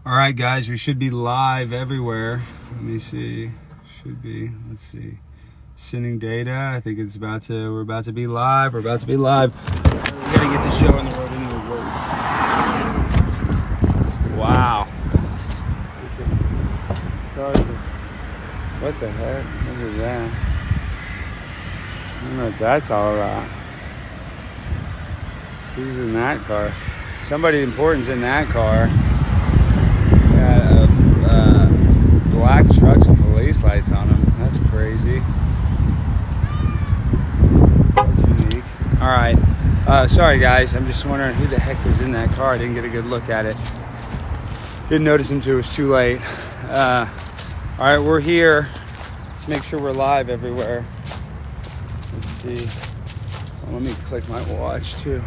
All right, guys, we should be live everywhere. Let me see. Should be. Let's see. Sending data. I think it's about to. We're about to be live. We gotta get the show on the road anyway. Wow. What the heck? Look at that. I don't know what that's all about. Who's in that car? Somebody important's in that car. Black trucks with police lights on them. That's crazy. That's unique. All right. Sorry, guys. I'm just wondering who the heck was in that car. I didn't get a good look at it. Didn't notice him until it was too late. All right, we're here. Let's make sure we're live everywhere. Let's see. Well, let me click my watch, too.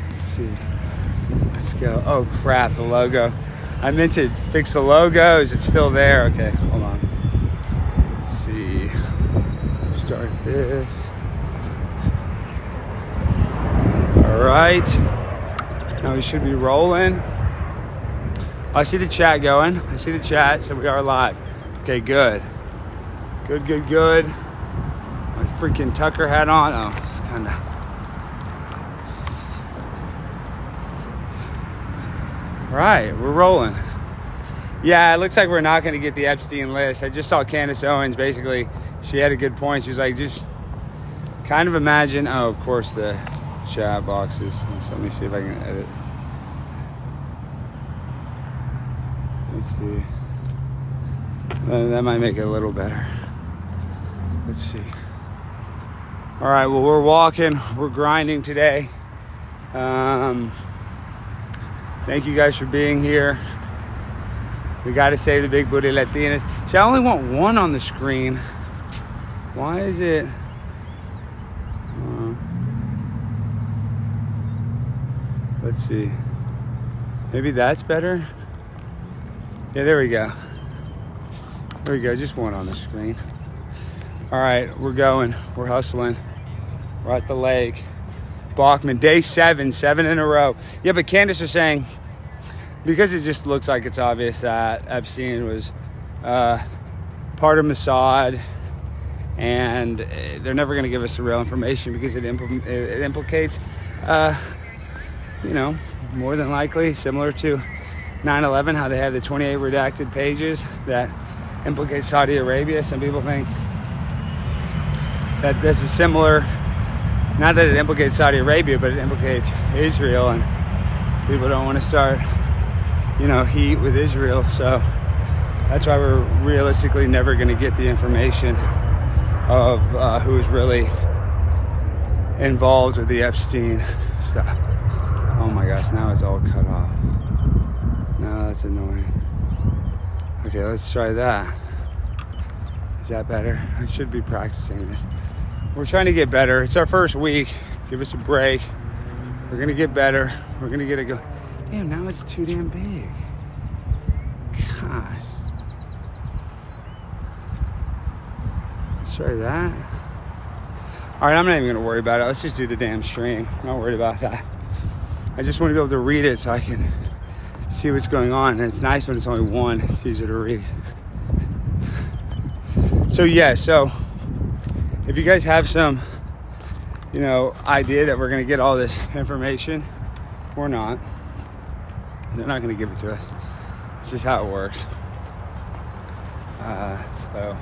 Let's see. Let's go. Oh, crap, the logo. I meant to fix the logo. Is it still there? Okay, hold on. Let's see. Start this. All right. Now we should be rolling. I see the chat going. I see the chat, so we are live. Okay, good. Good. My freaking Tucker hat on. Oh, it's just kind of... Right, we're rolling. Yeah, it looks like we're not going to get the Epstein list. I just saw Candace Owens, basically. She had a good point. She was like, just kind of imagine... Oh, of course, the chat boxes. So let me see if I can edit. Let's see. That might make it a little better. Let's see. All right, well, we're walking. We're grinding today. Thank you guys for being here. We got to save the big booty Latinas. See, I only want one on the screen. Why is it? Let's see. Maybe that's better. Yeah, there we go. There we go. Just one on the screen. All right, we're going. We're hustling. We're at the lake. Bachman, day 7 in a row. Yeah, but Candace is saying, because it just looks like it's obvious that Epstein was part of Mossad, and they're never going to give us the real information because it implicates, more than likely, similar to 9/11, how they have the 28 redacted pages that implicate Saudi Arabia. Some people think that this is similar. Not that it implicates Saudi Arabia, but it implicates Israel, and people don't want to start, heat with Israel. So that's why we're realistically never going to get the information of who is really involved with the Epstein stuff. Oh my gosh, now it's all cut off. No, that's annoying. Okay, let's try that. Is that better? I should be practicing this. We're trying to get better. It's our first week. Give us a break. We're going to get better. We're going to get it go. Damn, now it's too damn big. Gosh. Let's try that. All right, I'm not even going to worry about it. Let's just do the damn stream. I'm not worried about that. I just want to be able to read it so I can see what's going on. And it's nice when it's only one. It's easier to read. So if you guys have some, idea that we're going to get all this information, or not, they're not going to give it to us. It's just how it works. So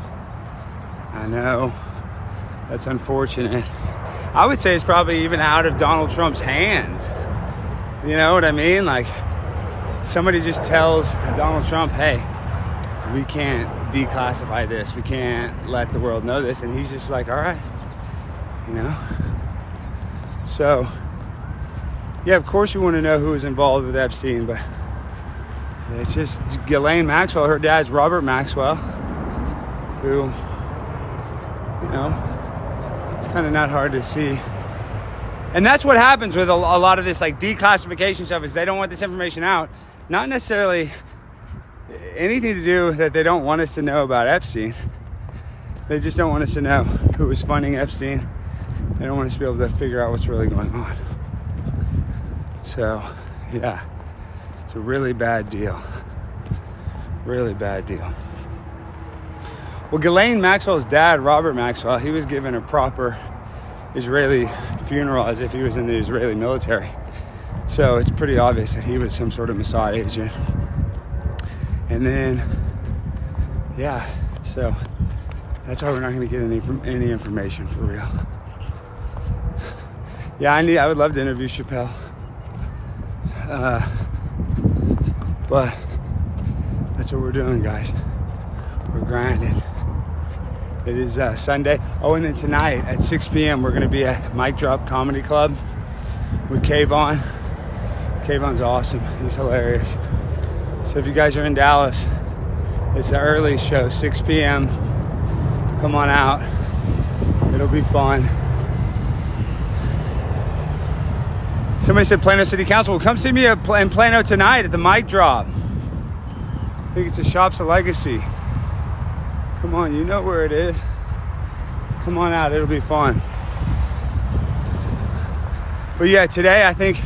I know that's unfortunate. I would say it's probably even out of Donald Trump's hands. You know what I mean? Like, somebody just tells Donald Trump, hey, we can't declassify this. We can't let the world know this. And he's just like, all right, So, yeah, of course you want to know who was involved with Epstein, but it's just Ghislaine Maxwell. Her dad's Robert Maxwell, who, it's kind of not hard to see. And that's what happens with a lot of this, like, declassification stuff, is they don't want this information out. Not necessarily anything to do that they don't want us to know about Epstein. They just don't want us to know who was funding Epstein. They don't want us to be able to figure out what's really going on. So, yeah, it's a really bad deal. Really bad deal. Well, Ghislaine Maxwell's dad, Robert Maxwell, he was given a proper Israeli funeral as if he was in the Israeli military. So it's pretty obvious that he was some sort of Mossad agent. And then, yeah, so that's why we're not going to get any information for real. Yeah, I would love to interview Chappelle. But that's what we're doing, guys. We're grinding. It is Sunday. Oh, and then tonight at 6 p.m. we're going to be at Mic Drop Comedy Club with Kayvon. Kayvon's awesome. He's hilarious. So if you guys are in Dallas, it's an early show, 6 p.m. Come on out. It'll be fun. Somebody said Plano City Council. Well, come see me in Plano tonight at the Mic Drop. I think it's a Shops of Legacy. Come on, you know where it is. Come on out, it'll be fun. But yeah, today I think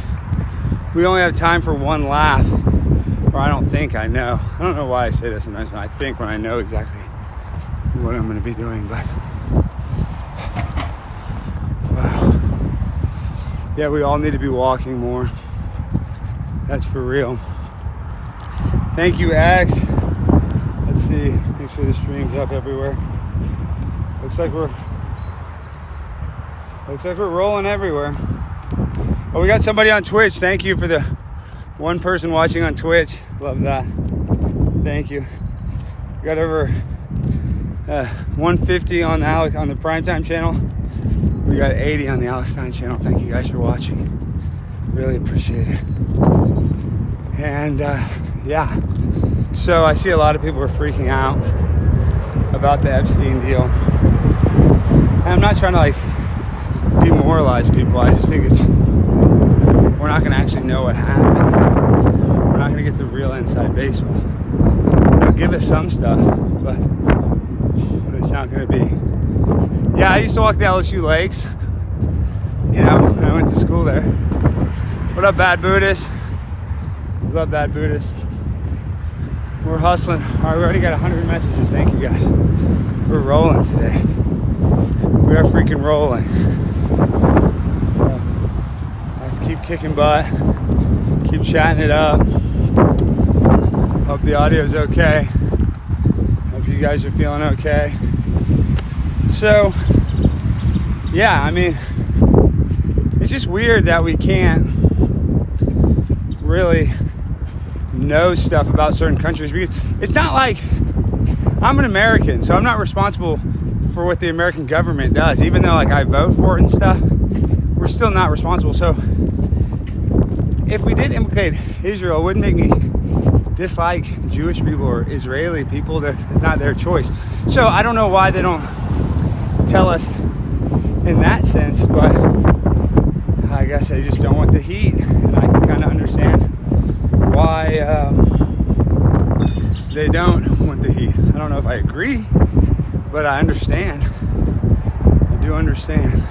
we only have time for one laugh. Or I don't think I know. I don't know why I say this sometimes when I think when I know exactly what I'm going to be doing, but wow. Yeah, we all need to be walking more. That's for real. Thank you, X. Let's see. Make sure the stream's up everywhere. Looks like we're rolling everywhere. Oh, we got somebody on Twitch. Thank you for the one person watching on Twitch. Love that. Thank you. We got over 150 on the Primetime channel. We got 80 on the Alex Stein channel. Thank you guys for watching. Really appreciate it. And yeah. So I see a lot of people are freaking out about the Epstein deal. And I'm not trying to like demoralize people. I just think we're not going to actually know what happened. We're not going to get the real inside baseball. They'll give us some stuff, but it's not going to be. Yeah, I used to walk the LSU Lakes. You know, when I went to school there. What up, Bad Buddhist? Love Bad Buddhist. We're hustling. All right, we already got 100 messages. Thank you, guys. We're rolling today. We are freaking rolling. Let's keep kicking butt. Keep chatting it up. Hope the audio's okay. Hope you guys are feeling okay. So, yeah, I mean, it's just weird that we can't really know stuff about certain countries, because it's not like I'm an American, so I'm not responsible for what the American government does. Even though like I vote for it and stuff, we're still not responsible. So if we did implicate Israel, it wouldn't make me dislike Jewish people or Israeli people. That it's not their choice. So I don't know why they don't tell us in that sense, but I guess they just don't want the heat, and I can kind of understand why they don't want the heat. I don't know if I agree, but I understand. I do understand.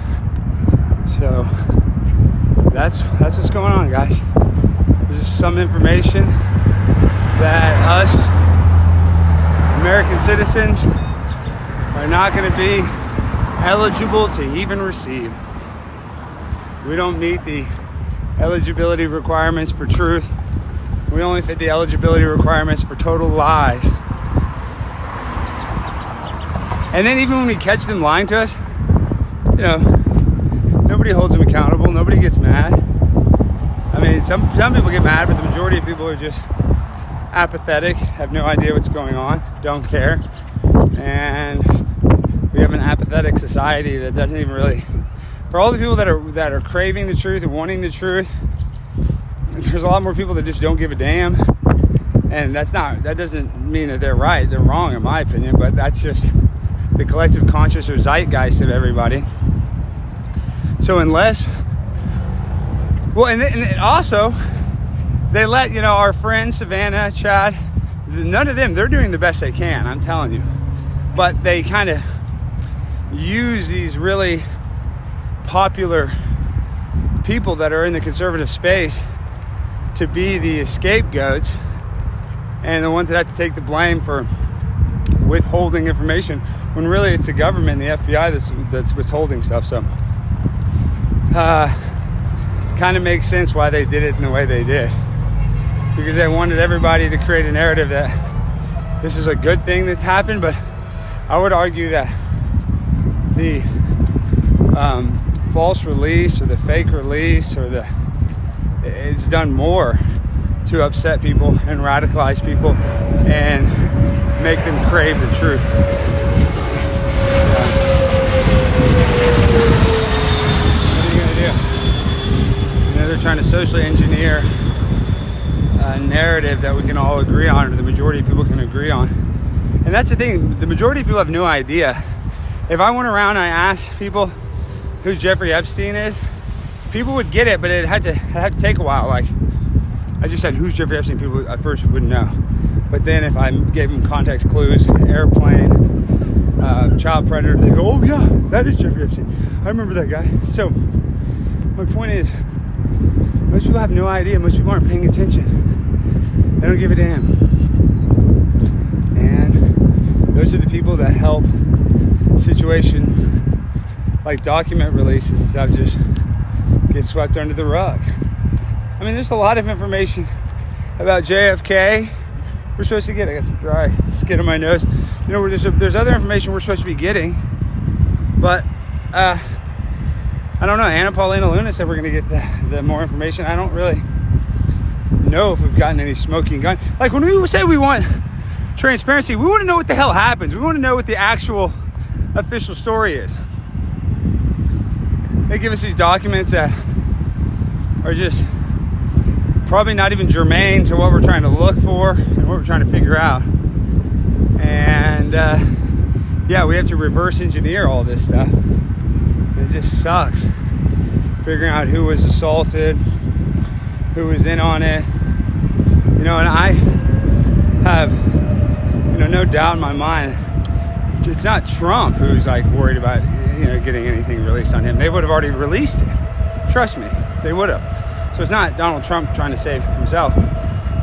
So that's what's going on, guys. There's just some information that us American citizens are not going to be eligible to even receive. We don't meet the eligibility requirements for truth. We only fit the eligibility requirements for total lies. And then even when we catch them lying to us, you know, nobody holds them accountable. Nobody gets mad. I mean, some people get mad, but the majority of people are just apathetic, have no idea what's going on, don't care. And we have an apathetic society that doesn't even really... For all the people that are craving the truth and wanting the truth, there's a lot more people that just don't give a damn. And that doesn't mean that they're right. They're wrong, in my opinion, but that's just the collective conscious or zeitgeist of everybody. So unless... Well, and also, they let, you know, our friends, Savannah, Chad, none of them, they're doing the best they can, I'm telling you. But they kind of use these really popular people that are in the conservative space to be the scapegoats and the ones that have to take the blame for withholding information, when really it's the government and the FBI that's withholding stuff. So kind of makes sense why they did it in the way they did, because they wanted everybody to create a narrative that this is a good thing that's happened. But I would argue that the false release or the fake release or it's done more to upset people and radicalize people and make them crave the truth. What are you gonna do? You know, they're trying to socially engineer a narrative that we can all agree on, or the majority of people can agree on. And that's the thing, the majority of people have no idea. If I went around and I asked people who Jeffrey Epstein is, people would get it, but it had to take a while. Like, I just said, who's Jeffrey Epstein? People at first wouldn't know. But then if I gave them context clues, airplane, child predator, they go, oh yeah, that is Jeffrey Epstein. I remember that guy. So my point is, most people have no idea. Most people aren't paying attention. They don't give a damn. And those are the people that help situations like document releases and stuff just get swept under the rug. I mean, there's a lot of information about JFK we're supposed to get. I got some dry skin on my nose. You know, there's other information we're supposed to be getting, but I don't know. Anna Paulina Luna said we're going to get the more information. I don't really know if we've gotten any smoking gun. Like, when we say we want transparency, we want to know what the hell happens. We want to know what the actual official story is. They give us these documents that are just probably not even germane to what we're trying to look for and what we're trying to figure out. And yeah, we have to reverse engineer all this stuff. It just sucks figuring out who was assaulted, who was in on it. You know, and I have, you know, no doubt in my mind, it's not Trump who's like worried about, you know, getting anything released on him. They would have already released it. Trust me, they would have. So it's not Donald Trump trying to save himself.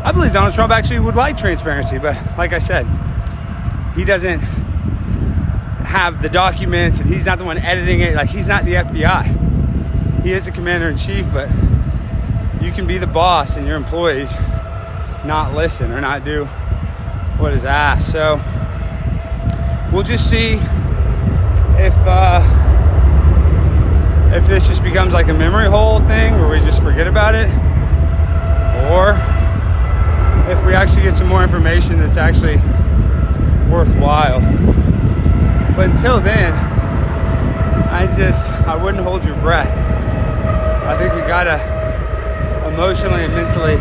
I believe Donald Trump actually would like transparency, but like I said, he doesn't have the documents and he's not the one editing it. Like, he's not the FBI. He is the commander-in-chief, but you can be the boss and your employees not listen or not do what is asked. So we'll just see if this just becomes like a memory hole thing where we just forget about it, or if we actually get some more information that's actually worthwhile. But until then, I wouldn't hold your breath. I think we gotta emotionally and mentally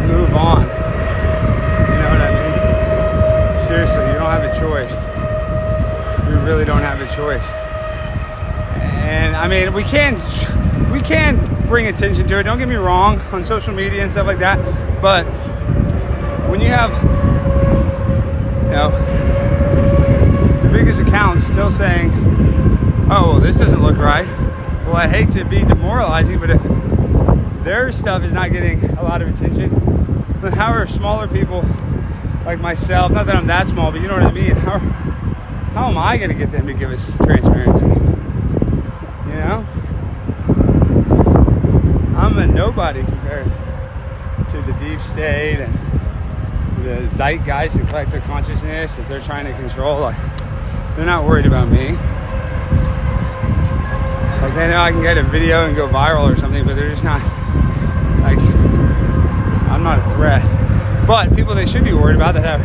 move on. You know what I mean? Seriously, you don't have a choice. You really don't have a choice. And I mean, we can bring attention to it. Don't get me wrong, on social media and stuff like that. But when you have, you know, the biggest accounts still saying, oh, well, this doesn't look right. Well, I hate to be demoralizing, but if their stuff is not getting a lot of attention, then how are smaller people like myself, not that I'm that small, but you know what I mean, how am I going to get them to give us transparency? You know? I'm a nobody compared to the deep state and the zeitgeist and collective consciousness that they're trying to control. Like, they're not worried about me. Like, they know I can get a video and go viral or something, but they're just not, like, I'm not a threat. But people they should be worried about that have,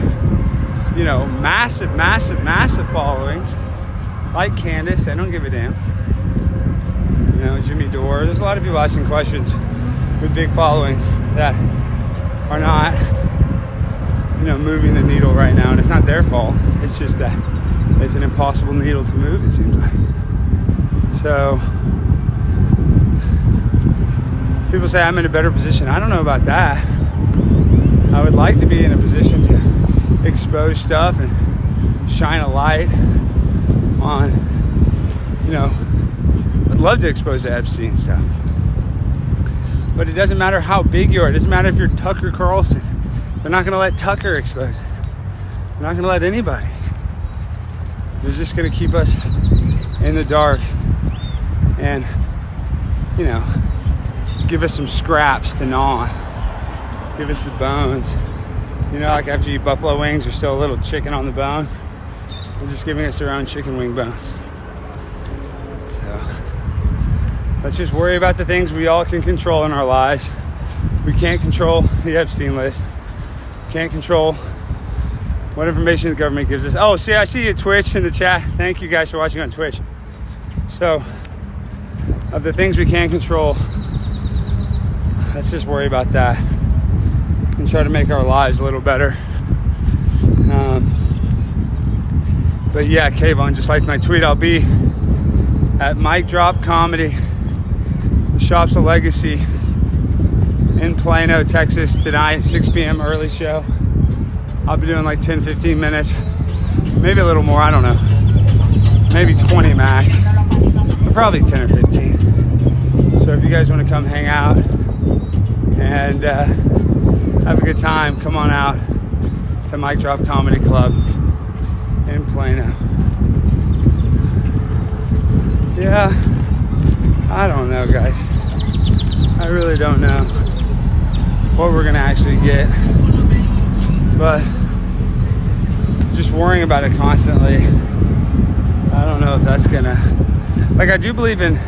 you know, massive followings, like Candace, they don't give a damn. You know, Jimmy Dore, there's a lot of people asking questions with big followings that are not, you know, moving the needle right now, and it's not their fault. It's just that it's an impossible needle to move, it seems like. So people say I'm in a better position. I don't know about that. I would like to be in a position to expose stuff and shine a light on, you know, I'd love to expose the Epstein stuff. But it doesn't matter how big you are. It doesn't matter if you're Tucker Carlson. They're not going to let Tucker expose it. They're not going to let anybody. They're just going to keep us in the dark and, you know, give us some scraps to gnaw on. Give us the bones. You know, like after you eat buffalo wings, there's still a little chicken on the bone. They're just giving us their own chicken wing bones. So let's just worry about the things we all can control in our lives. We can't control the Epstein list. Can't control what information the government gives us. Oh, see, I see you Twitch in the chat. Thank you guys for watching on Twitch. So, of the things we can't control, let's just worry about that and try to make our lives a little better. But yeah, Kayvon, just like my tweet, I'll be at Mic Drop Comedy, the Shops of Legacy in Plano, Texas tonight, 6 p.m. early show. I'll be doing like 10-15 minutes, maybe a little more, I don't know, maybe 20 max, but probably 10 or 15. So if you guys want to come hang out and have a good time, come on out to Mic Drop Comedy Club in Plano. Yeah, I don't know, guys. I really don't know what we're gonna actually get, but just worrying about it constantly, I don't know if that's gonna, like, I do believe in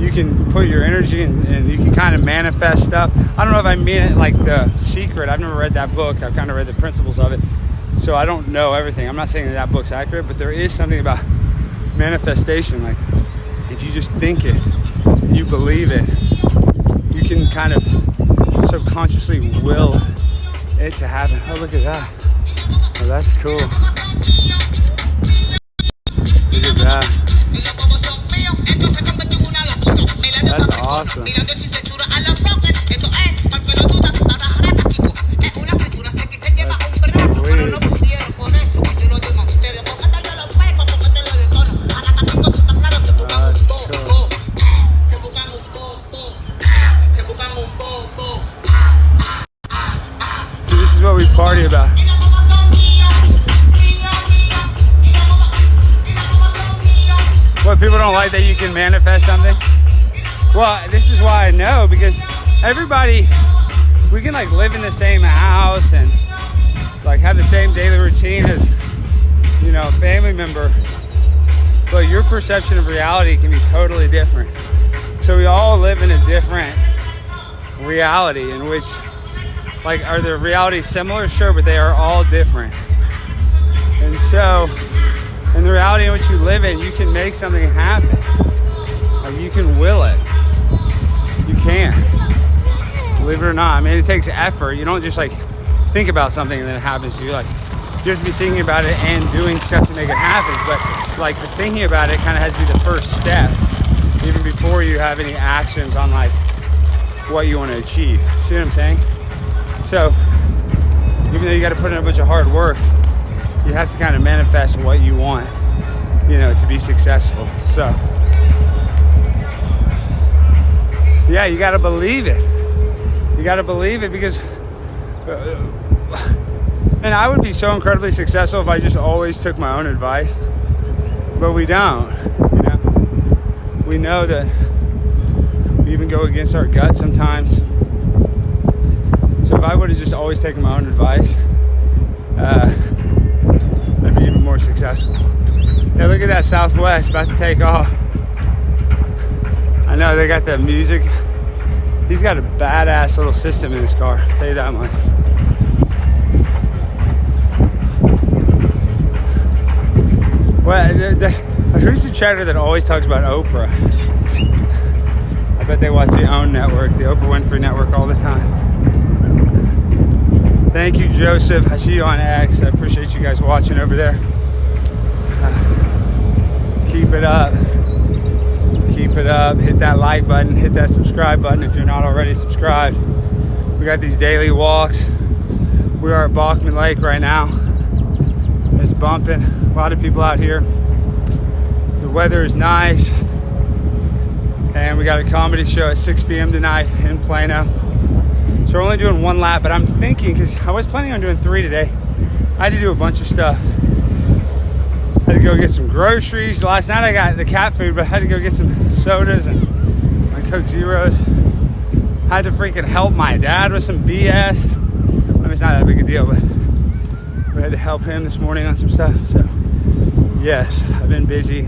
you can put your energy and you can kind of manifest stuff. I don't know if I mean it like The Secret. I've never read that book. I've kind of read the principles of it, so I don't know everything. I'm not saying that book's accurate, but there is something about manifestation. Like, if you just think it, you believe it, you can kind of subconsciously will it to happen. Oh, look at that. Oh, that's cool. Look at that. That's awesome. What we party about. What, people don't like that you can manifest something? Well, this is why I know, because everybody, we can like live in the same house and like have the same daily routine as, you know, a family member, but your perception of reality can be totally different. So we all live in a different reality in which, like, are the realities similar? Sure, but they are all different. And so, in the reality in which you live in, you can make something happen. Like, you can will it. You can. Believe it or not. I mean, it takes effort. You don't just, like, think about something and then it happens to you. Like, you have to be thinking about it and doing stuff to make it happen. But, like, the thinking about it kind of has to be the first step, even before you have any actions on, like, what you want to achieve. See what I'm saying? So, even though you got to put in a bunch of hard work, you have to kind of manifest what you want, you know, to be successful. So, yeah, you got to believe it. You got to believe it because, man, I would be so incredibly successful if I just always took my own advice. But we don't, you know. We know that we even go against our gut sometimes. So if I would have just always taken my own advice, I'd be even more successful. Yeah, look at that Southwest about to take off. I know they got the music. He's got a badass little system in his car, I'll tell you that much. Well, who's the chatter that always talks about Oprah? I bet they watch the OWN network, the Oprah Winfrey network, all the time. Thank you, Joseph. I see you on X. I appreciate you guys watching over there. Keep it up. Keep it up. Hit that like button. Hit that subscribe button if you're not already subscribed. We got these daily walks. We are at Bachman Lake right now. It's bumping. A lot of people out here. The weather is nice. And we got a comedy show at 6 p.m. tonight in Plano. So we're only doing one lap, but I'm thinking, because I was planning on doing 3 today, I had to do a bunch of stuff. I had to go get some groceries. Last night I got the cat food, but I had to go get some sodas and my Coke Zeros. I had to freaking help my dad with some BS. I mean, it's not that big a deal, but we had to help him this morning on some stuff. So, yes, I've been busy.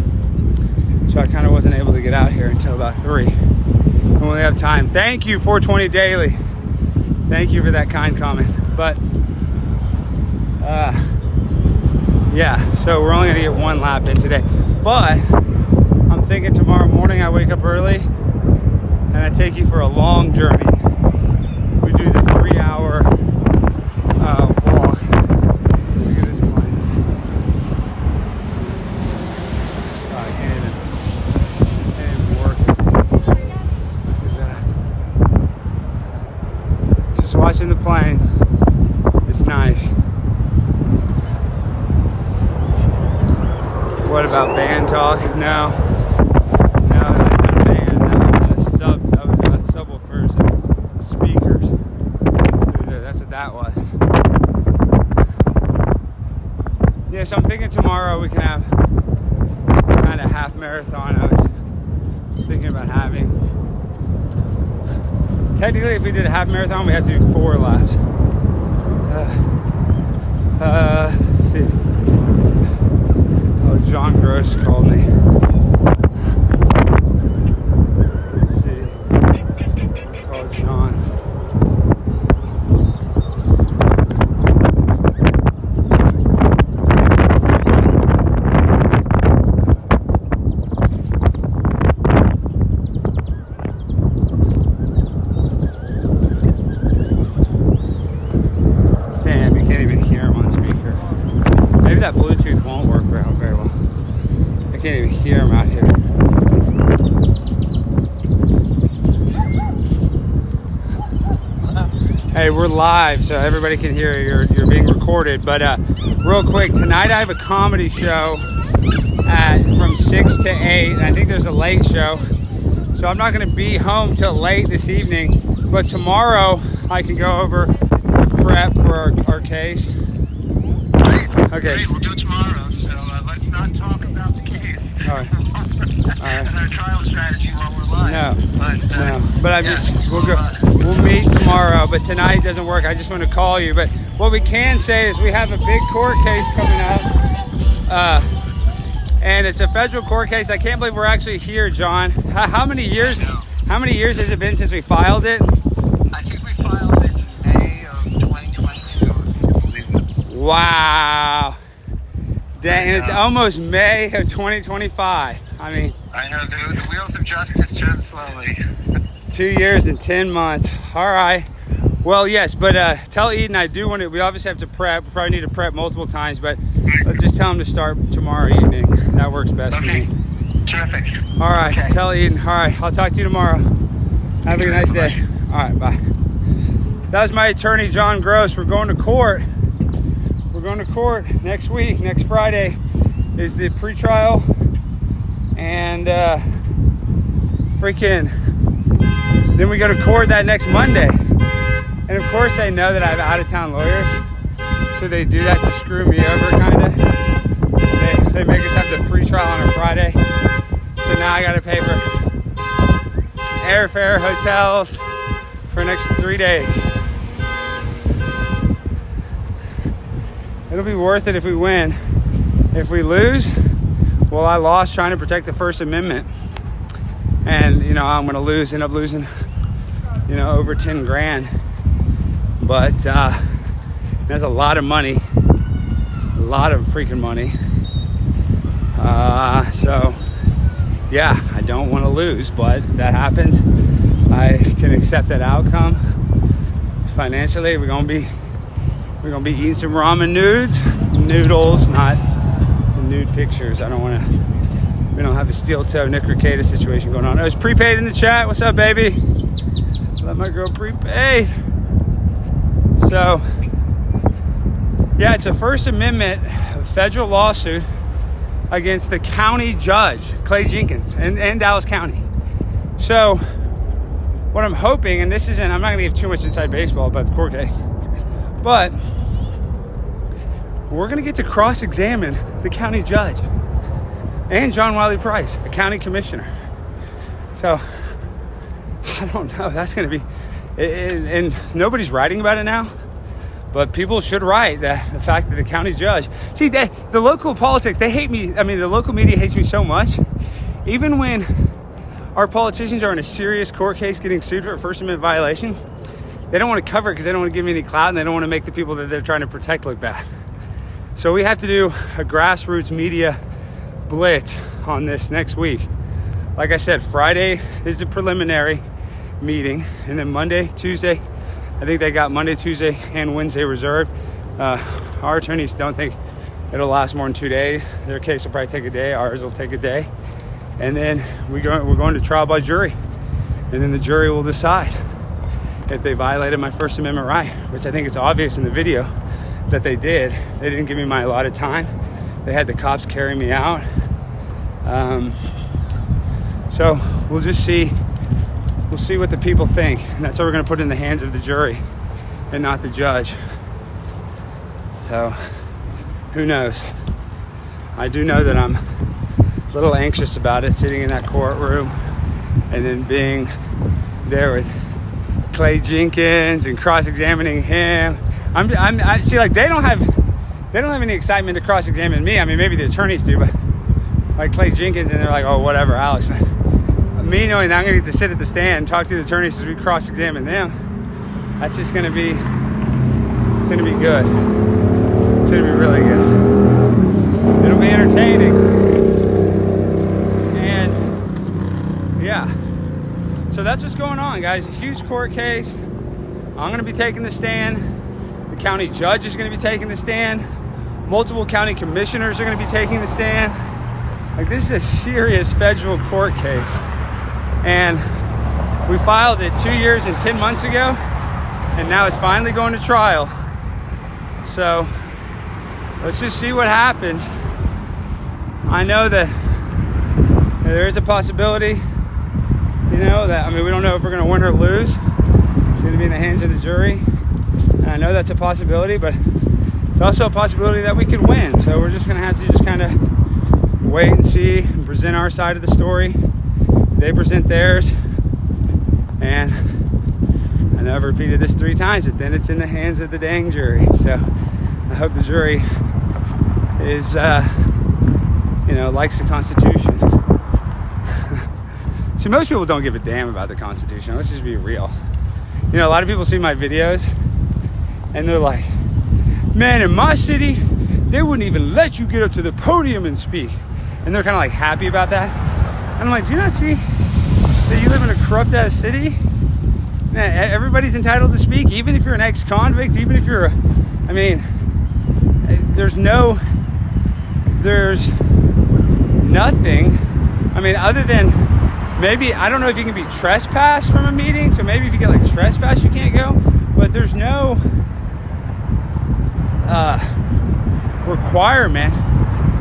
So I kind of wasn't able to get out here until about 3. I only have time. Thank you, 420 Daily. Thank you for that kind comment. But, yeah, so we're only going to get one lap in today. But I'm thinking tomorrow morning I wake up early and I take you for a long journey. We do the 3-hour walk. Look at this plane. Oh, I can't even work. Look at that. Just watching the planes. It's nice. What about band talk? No, that's not band. That was subwoofers and speakers. That's what that was. Yeah, so I'm thinking tomorrow we can have a kind of half marathon I was thinking about having. Technically, if we did a half marathon, we have to do 4 laps. Let's see. Oh, John Gross called me. Let's see. I'll call John. Damn, you can't even hear him on speaker. Maybe that Bluetooth won't work for him very well. I can't even hear him out here. Hey, we're live, so everybody can hear you. You're being recorded. But real quick, tonight I have a comedy show from 6 to 8. And I think there's a late show. So I'm not going to be home till late this evening. But tomorrow I can go over prep for our case. Okay. Great, we'll do it tomorrow, so let's not talk about the case. All right. And our trial strategy while we're live. We'll meet tomorrow, but tonight doesn't work. I just want to call you. But what we can say is we have a big court case coming up. And it's a federal court case. I can't believe we're actually here, John. How many years has it been since we filed it? I think we filed it in May of 2022, if you can believe it. Wow. Dang, and it's almost May of 2025. I mean, I know, the wheels of justice turn slowly. 2 years and 10 months. All right. Well, yes, but tell Eden we obviously have to prep. We probably need to prep multiple times, but let's just tell him to start tomorrow evening. That works best for me. Terrific. All right. Okay. Tell Eden. All right. I'll talk to you tomorrow. Have a nice day. All right. Bye. That was my attorney, John Gross. We're going to court. We're going to court next week. Next Friday is the pretrial. And then we go to court that next Monday. And of course they know that I have out-of-town lawyers. So they do that to screw me over, kind of. They make us have the pretrial on a Friday. So now I got to pay for airfare, hotels for the next 3 days. It'll be worth it if we win. If we lose, well, I lost trying to protect the First Amendment. And, I'm going to end up losing, over 10 grand. But that's a lot of money. A lot of freaking money. So, yeah, I don't want to lose. But if that happens, I can accept that outcome. Financially, we're going to be eating some ramen noodles, not the nude pictures. We don't have a steel toe Nick Ricada situation going on. I was prepaid in the chat. What's up, baby? Let my girl prepaid. So, yeah, it's a First Amendment federal lawsuit against the county judge, Clay Jenkins, in Dallas County. So what I'm hoping, and this isn't, I'm not going to give too much inside baseball about the court case, but we're going to get to cross-examine the county judge and John Wiley Price, a county commissioner. So I don't know. That's going to be, and nobody's writing about it now, but people should write that the fact that the county judge, see, the local politics, they hate me. I mean, the local media hates me so much. Even when our politicians are in a serious court case getting sued for a First Amendment violation, they don't want to cover it because they don't want to give me any clout, and they don't want to make the people that they're trying to protect look bad. So we have to do a grassroots media blitz on this next week. Like I said, Friday is the preliminary meeting, and then Monday, Tuesday, I think they got Monday, Tuesday, and Wednesday reserved. Our attorneys don't think it'll last more than 2 days. Their case will probably take a day. Ours will take a day. And then we're going to trial by jury. And then the jury will decide if they violated my First Amendment right, which I think it's obvious in the video that they did. They didn't give me my allotted time. They had the cops carry me out. So we'll just see. We'll see what the people think. And that's what we're going to put in the hands of the jury and not the judge. So who knows? I do know that I'm a little anxious about it, sitting in that courtroom and then being there with Clay Jenkins and cross-examining him. I see, like, they don't have any excitement to cross-examine me. I mean, maybe the attorneys do, but like Clay Jenkins, and they're like, oh, whatever, Alex. But me knowing that I'm going to get to sit at the stand and talk to the attorneys as we cross-examine them, that's just going to be, it's going to be good. It's going to be really good. It'll be entertaining. And yeah, so that's what's going on, guys. A huge court case. I'm going to be taking the stand. The county judge is going to be taking the stand. Multiple county commissioners are going to be taking the stand. Like, this is a serious federal court case. And we filed it 2 years and 10 months ago, and now it's finally going to trial. So let's just see what happens. I know that there is a possibility, you know, that, I mean, we don't know if we're going to win or lose. It's going to be in the hands of the jury. And I know that's a possibility, but it's also a possibility that we could win. So we're just going to have to just kind of wait and see and present our side of the story. They present theirs. And I know I've repeated this 3 times, but then it's in the hands of the dang jury. So I hope the jury is, likes the Constitution. See, most people don't give a damn about the Constitution. Let's just be real. You know, a lot of people see my videos and they're like, man, in my city, they wouldn't even let you get up to the podium and speak. And they're kind of like happy about that. And I'm like, do you not see that you live in a corrupt ass city? Man, everybody's entitled to speak, even if you're an ex-convict, even if you're there's nothing. I mean, other than maybe, I don't know if you can be trespassed from a meeting. So maybe if you get like trespassed, you can't go. But there's no requirement.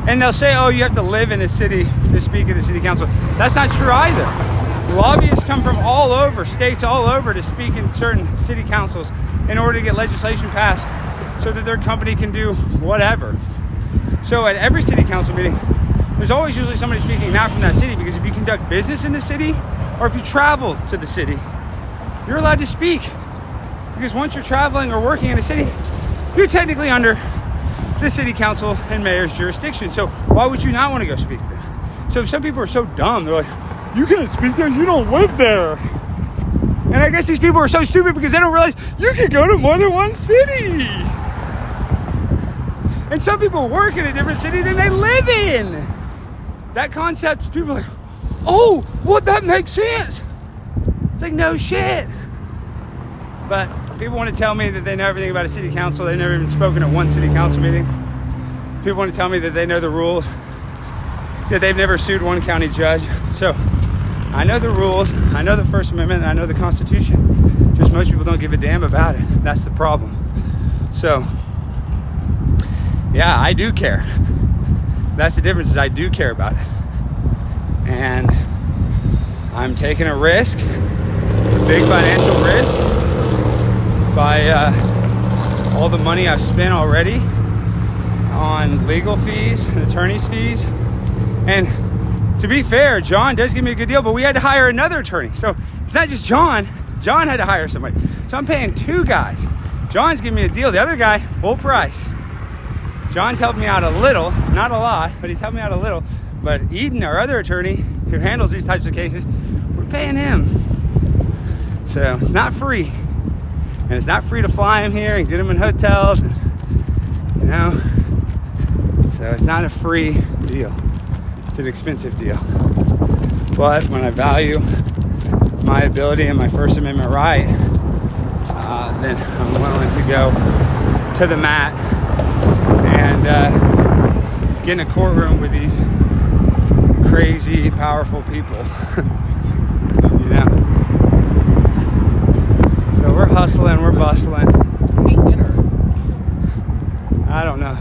And they'll say, oh, you have to live in a city to speak at the city council. That's not true either. Lobbyists come from all over, states all over, to speak in certain city councils in order to get legislation passed so that their company can do whatever. So at every city council meeting, there's always usually somebody speaking not from that city, because if you conduct business in the city or if you travel to the city, you're allowed to speak. Because once you're traveling or working in a city, you're technically under the city council and mayor's jurisdiction. So why would you not want to go speak to them? So if some people are so dumb, they're like, you can't speak there, you don't live there. And I guess these people are so stupid because they don't realize you can go to more than one city. And some people work in a different city than they live in. That concept, people are like, oh, well, that makes sense. It's like, no shit. But people want to tell me that they know everything about a city council. They've never even spoken at one city council meeting. People want to tell me that they know the rules, that they've never sued one county judge. So I know the rules, I know the First Amendment, and I know the Constitution. Just most people don't give a damn about it. That's the problem. So, yeah, I do care. That's the difference, is I do care about it. And I'm taking a risk, a big financial risk, by all the money I've spent already on legal fees and attorney's fees. And to be fair, John does give me a good deal, but we had to hire another attorney. So it's not just John. John had to hire somebody. So I'm paying two guys. John's giving me a deal. The other guy, full price. John's helped me out a little, not a lot, but he's helped me out a little. But Eden, our other attorney who handles these types of cases, we're paying him. So it's not free. And it's not free to fly him here and get him in hotels, and, you know. So it's not a free deal. It's an expensive deal. But when I value my ability and my First Amendment right, then I'm willing to go to the mat and get in a courtroom with these crazy, powerful people. You know? So we're hustling, we're bustling. I don't know.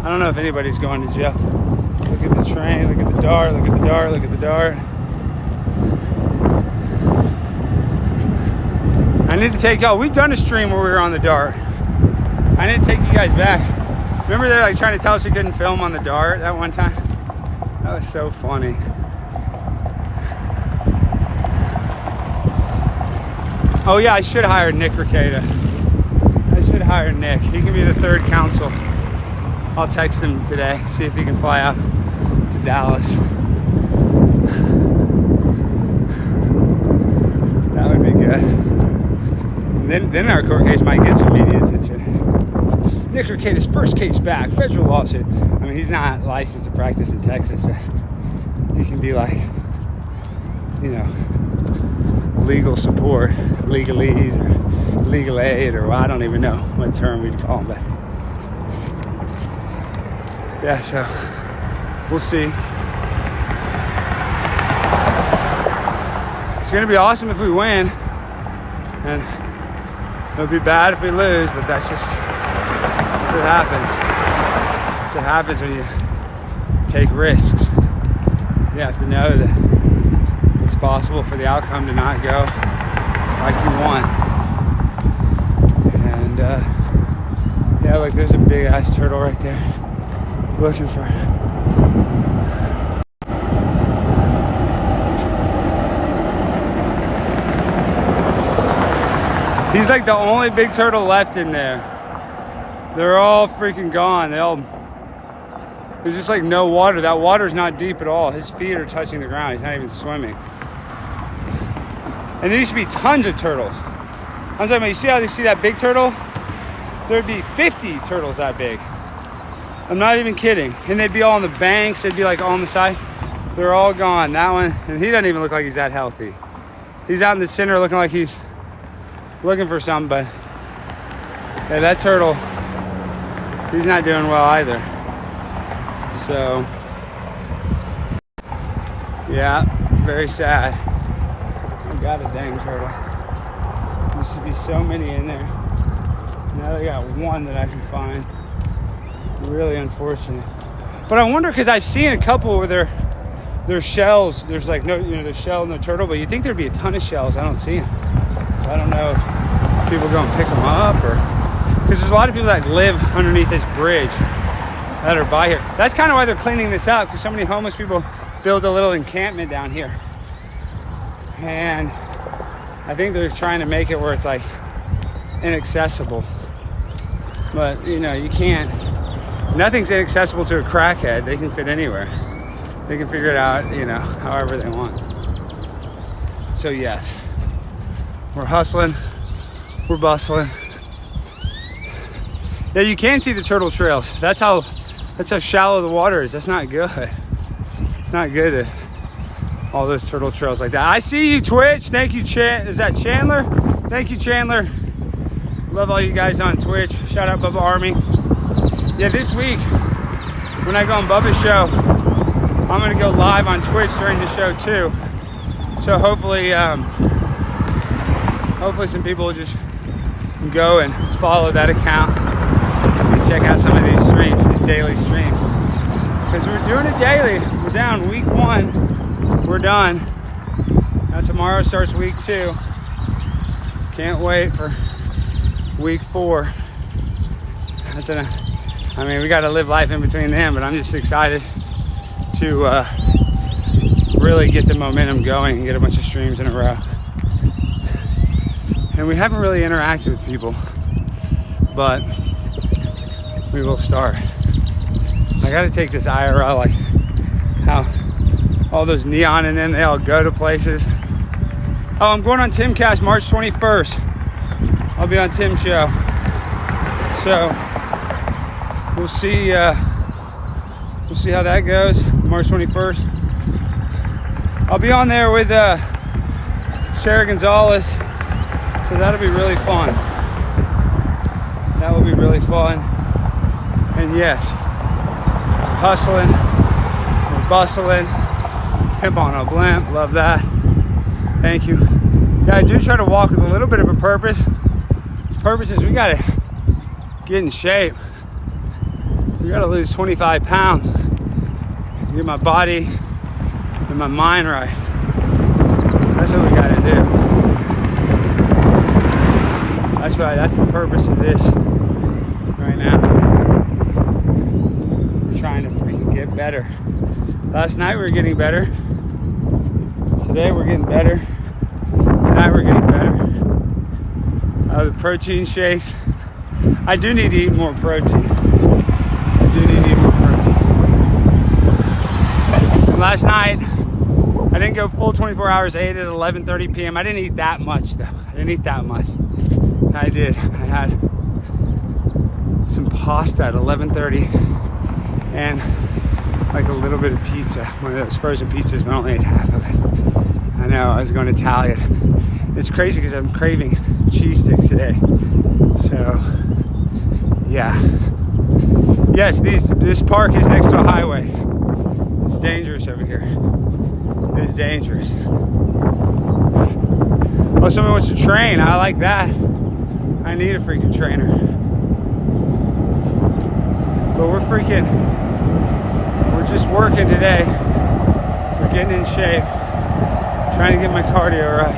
I don't know if anybody's going to jail. Look at the train, look at the dart, look at the dart, look at the dart. I need to take y'all. We've done a stream where we were on the dart. I need to take you guys back. Remember they're like trying to tell us we couldn't film on the dart that one time? That was so funny. Oh yeah, I should hire Nick Ricada. I should hire Nick. He can be the third counsel. I'll text him today, see if he can fly out to Dallas. That would be good. Then our court case might get some media attention. Nick Ricada's first case back, federal lawsuit. I mean, he's not licensed to practice in Texas, but he can be like, you know, legal support, legalese, or legal aid, or well, I don't even know what term we'd call him, but yeah, so we'll see. It's gonna be awesome if we win, and it'll be bad if we lose, but that's what happens. That's what happens when you take risks. You have to know that it's possible for the outcome to not go like you want. And yeah, look, there's a big ass turtle right there looking for it. He's like the only big turtle left in there. They're all freaking gone. There's just like no water. That water's not deep at all. His feet are touching the ground. He's not even swimming. And there used to be tons of turtles. I'm talking about, you see how they see that big turtle? There'd be 50 turtles that big. I'm not even kidding. And they'd be all on the banks. They'd be like all on the side. They're all gone. That one, and he doesn't even look like he's that healthy. He's out in the center looking like he's looking for something, but yeah, that turtle, he's not doing well either. So yeah, very sad. I got a dang turtle. There used to be so many in there. Now they got one that I can find. Really unfortunate. But I wonder, because I've seen a couple where their shells, there's like no, you know, there's shell in the turtle, but you'd think there'd be a ton of shells. I don't see them. So I don't know if people go and pick them up, or because there's a lot of people that live underneath this bridge that are by here. That's kind of why they're cleaning this up, because so many homeless people built a little encampment down here. And I think they're trying to make it where it's like inaccessible. But, you know, you can't, nothing's inaccessible to a crackhead. They can fit anywhere. They can figure it out, you know, however they want. So yes, we're hustling, we're bustling. Yeah, you can see the turtle trails. That's how shallow the water is. That's not good. It's not good to all those turtle trails like that. I see you, Twitch. Thank you, is that Chandler? Thank you, Chandler. Love all you guys on Twitch. Shout out Bubba Army. Yeah, this week when I go on Bubba's show, I'm gonna go live on Twitch during the show too. So hopefully some people will just go and follow that account and check out some of these streams, these daily streams. Because we're doing it daily. We're down week 1. We're done. Now tomorrow starts week 2. Can't wait for week 4. We got to live life in between them, but I'm just excited to really get the momentum going and get a bunch of streams in a row. And we haven't really interacted with people, but we will start. I got to take this IRL, like how all those neon in them, they all go to places. Oh, I'm going on Timcast March 21st. I'll be on Tim's show. So we'll see how that goes. March 21st. I'll be on there with Sarah Gonzalez. So that'll be really fun. That will be really fun. And yes, we're hustling, we're bustling. Pimp on a blimp, love that. Thank you. Yeah, I do try to walk with a little bit of a purpose. The purpose is we gotta get in shape. We gotta lose 25 pounds. Get my body and my mind right. That's what we gotta do. That's the purpose of this right now. We're trying to freaking get better. Last night we were getting better. Today we're getting better. Tonight we're getting better. The protein shakes. I do need to eat more protein. And last night, I didn't go full 24 hours. I ate at 11:30 p.m. I didn't eat that much though. I did. I had some pasta at 11:30 and like a little bit of pizza. One of those frozen pizzas, but I only ate half of it. I know, I was going Italian. It's crazy because I'm craving cheese sticks today. So, yeah. Yes, this park is next to a highway. It's dangerous over here. It is dangerous. Oh, someone wants to train. I like that. I need a freaking trainer. But we're just working today. We're getting in shape. Trying to get my cardio right.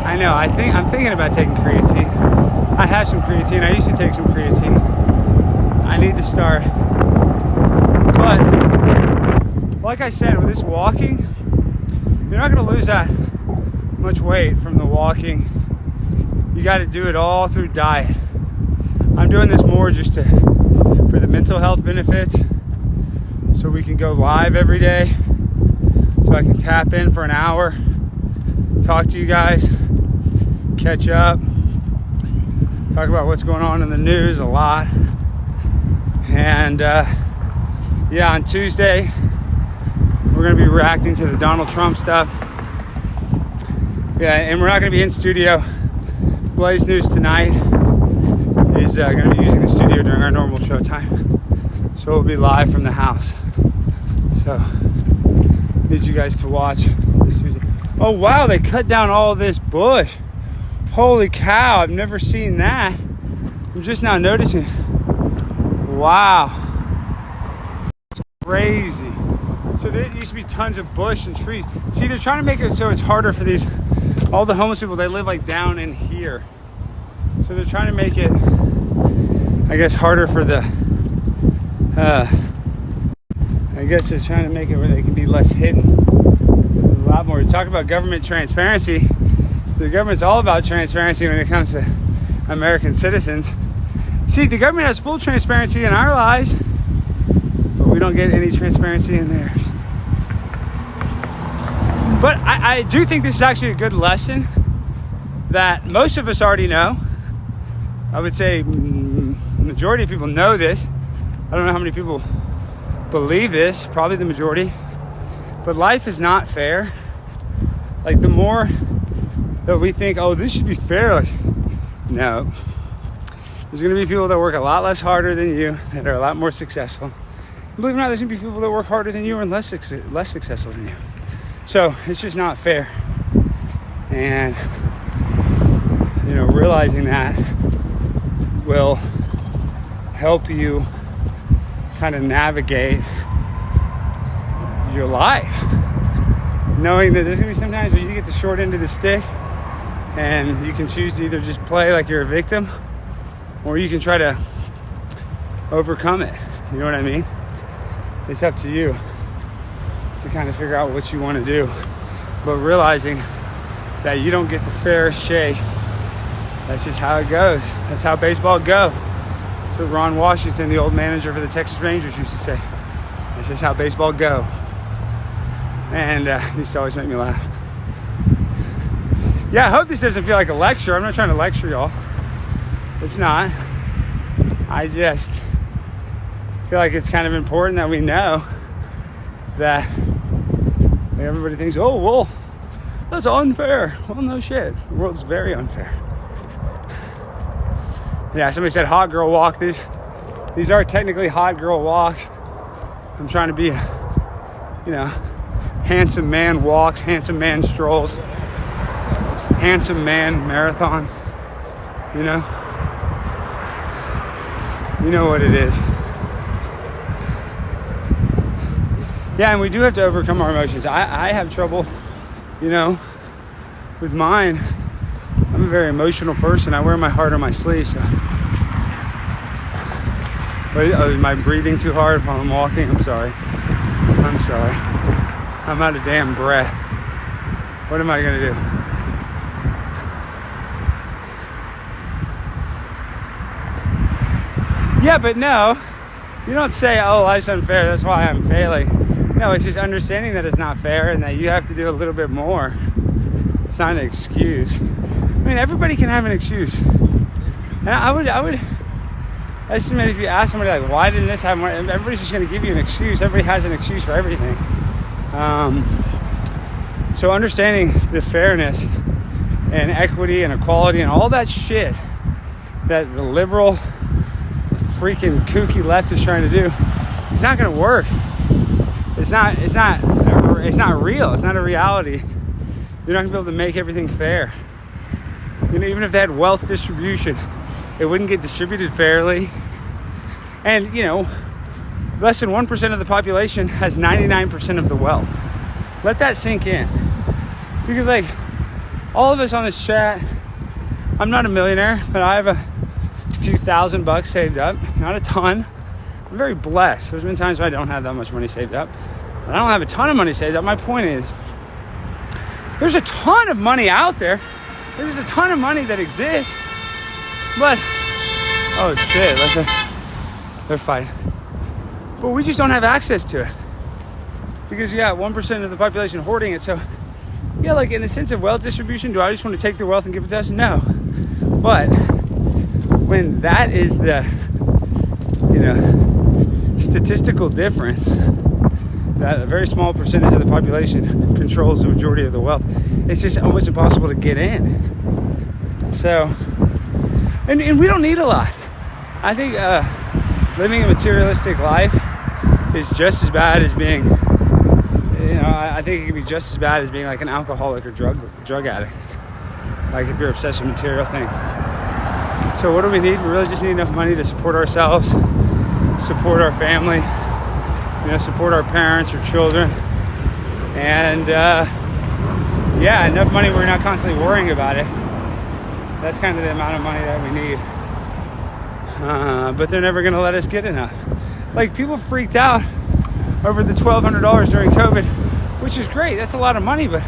I know, I'm thinking about taking creatine. I have some creatine. I used to take some creatine. I need to start. But, like I said, with this walking, you're not going to lose that much weight from the walking. You got to do it all through diet. I'm doing this more just for the mental health benefits, so we can go live every day, so I can tap in for an hour, talk to you guys, catch up, talk about what's going on in the news a lot. And yeah, on Tuesday we're going to be reacting to the Donald Trump stuff. Yeah, and we're not going to be in studio. Blaze News tonight is going to be using the studio during our normal show time. So we'll be live from the house. So, need you guys to watch this Tuesday. Oh wow, they cut down all this bush. Holy cow, I've never seen that. I'm just now noticing. Wow. It's crazy. So there used to be tons of bush and trees. See, they're trying to make it so it's harder for all the homeless people. They live like down in here. So they're trying to make it, I guess, harder for I guess they're trying to make it where they can be less hidden. There's a lot more. Talk about government transparency. The government's all about transparency when it comes to American citizens. See, the government has full transparency in our lives, but we don't get any transparency in theirs. But I do think this is actually a good lesson that most of us already know. I would say majority of people know this. I don't know how many people believe this, probably the majority. But life is not fair. Like, the more that we think, oh, this should be fair, like, no. There's going to be people that work a lot less harder than you, that are a lot more successful. And believe it or not, there's going to be people that work harder than you and less successful than you. So it's just not fair. And, realizing that will help you kind of navigate your life. knowing that there's gonna be some times where you get the short end of the stick, and you can choose to either just play like you're a victim, or you can try to overcome it. You know what I mean? It's up to you to kind of figure out what you want to do, but realizing that you don't get the fair shake. That's just how it goes. That's how baseball go. That's what Ron Washington, the old manager for the Texas Rangers, used to say. That's just how baseball go. And it used to always make me laugh. Yeah, I hope this doesn't feel like a lecture. I'm not trying to lecture y'all. It's not. I just feel like it's kind of important that we know that everybody thinks, oh, well, that's unfair. Well, no shit. The world's very unfair. Yeah, somebody said hot girl walk. These are technically hot girl walks. I'm trying to be, handsome man walks, handsome man strolls, handsome man marathons. You know what it is. Yeah, and we do have to overcome our emotions. I have trouble, with mine. I'm a very emotional person. I wear my heart on my sleeve. So, am I breathing too hard while I'm walking? I'm sorry. I'm out of damn breath. What am I gonna do? Yeah, but no, you don't say, oh, life's unfair, that's why I'm failing. No, it's just understanding that it's not fair and that you have to do a little bit more. It's not an excuse. I mean, everybody can have an excuse. And I would estimate if you ask somebody, like, why didn't this happen? Everybody's just going to give you an excuse. Everybody has an excuse for everything. So understanding the fairness and equity and equality and all that shit that the liberal freaking kooky left is trying to do, it's not going to work. It's not real. It's not a reality. You're not going to be able to make everything fair. Even if they had wealth distribution, it wouldn't get distributed fairly. And, less than 1% of the population has 99% of the wealth. Let that sink in. Because, all of us on this chat, I'm not a millionaire, but I have a few $1,000 saved up. Not a ton. I'm very blessed. There's been times when I don't have that much money saved up. But I don't have a ton of money saved up. My point is, there's a ton of money out there. There's a ton of money that exists. But, oh shit, they're fighting. But we just don't have access to it. Because you got 1% of the population hoarding it. So, yeah, in the sense of wealth distribution, do I just want to take their wealth and give it to us? No. But when that is the, statistical difference, that a very small percentage of the population controls the majority of the wealth, it's just almost impossible to get in. So, and we don't need a lot. I think living a materialistic life is just as bad as being, I think it can be just as bad as being like an alcoholic or drug addict. Like if you're obsessed with material things. So what do we need? We really just need enough money to support ourselves, support our family, support our parents or children. And enough money where we're not constantly worrying about it. That's kind of the amount of money that we need. But they're never going to let us get enough. People freaked out over the $1,200 during COVID, which is great. That's a lot of money, but